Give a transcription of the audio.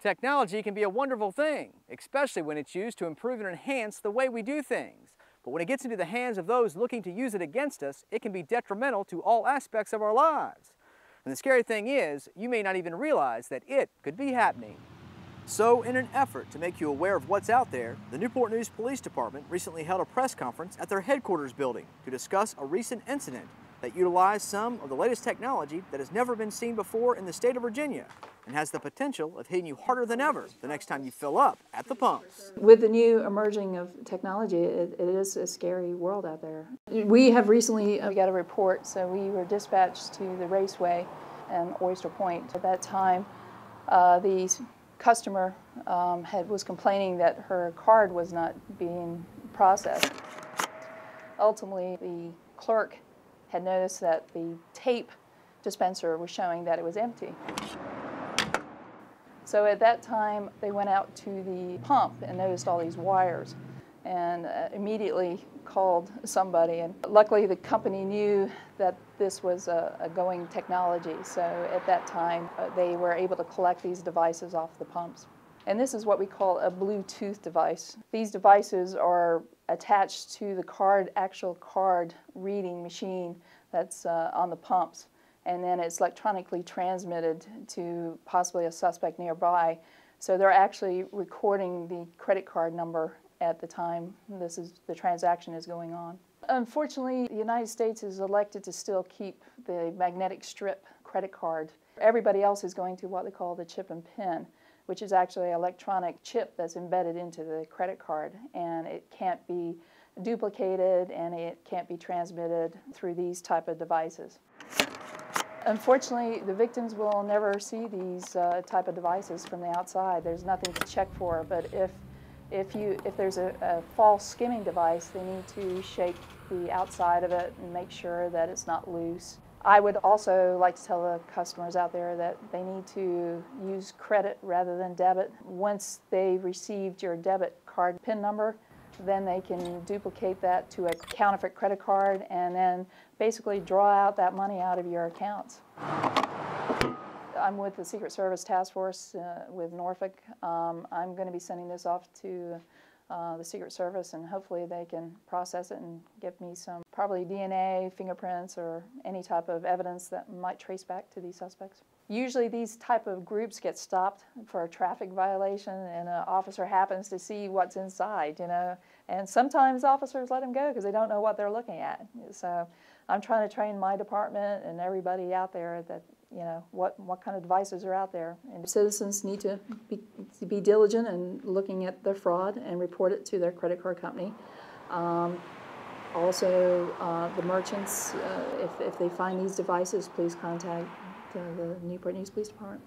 Technology can be a wonderful thing, especially when it's used to improve and enhance the way we do things. But when it gets into the hands of those looking to use it against us, it can be detrimental to all aspects of our lives. And the scary thing is, you may not even realize that it could be happening. So, in an effort to make you aware of what's out there, the Newport News Police Department recently held a press conference at their headquarters building to discuss a recent incident that utilized some of the latest technology that has never been seen before in the state of Virginia and has the potential of hitting you harder than ever the next time you fill up at the pumps. With the new emerging of technology, it is a scary world out there. We have recently got a report, so we were dispatched to the Raceway and Oyster Point. At that time, the customer was complaining that her card was not being processed. Ultimately, the clerk had noticed that the tape dispenser was showing that it was empty. So at that time, they went out to the pump and noticed all these wires and immediately called somebody. And luckily, the company knew that this was a going technology. So at that time, they were able to collect these devices off the pumps. And this is what we call a Bluetooth device. These devices are attached to the actual card reading machine that's on the pumps. And then it's electronically transmitted to possibly a suspect nearby. So they're actually recording the credit card number at the time the transaction is going on. Unfortunately, the United States is elected to still keep the magnetic strip credit card. Everybody else is going to what they call the chip and pin, which is actually an electronic chip that's embedded into the credit card, and it can't be duplicated and it can't be transmitted through these type of devices. Unfortunately, the victims will never see these type of devices from the outside. There's nothing to check for, but if there's a false skimming device, they need to shake the outside of it and make sure that it's not loose. I would also like to tell the customers out there that they need to use credit rather than debit. Once they've received your debit card PIN number, then they can duplicate that to a counterfeit credit card and then basically draw out that money out of your accounts. I'm with the Secret Service Task Force with Norfolk. I'm going to be sending this off to the Secret Service, and hopefully they can process it and give me some probably DNA, fingerprints, or any type of evidence that might trace back to these suspects. Usually these type of groups get stopped for a traffic violation and an officer happens to see what's inside, you know, and sometimes officers let them go because they don't know what they're looking at. So I'm trying to train my department and everybody out there that, you know, what kind of devices are out there. And citizens need to be diligent in looking at their fraud and report it to their credit card company. Also, the merchants, if they find these devices, please contact the Newport News Police Department.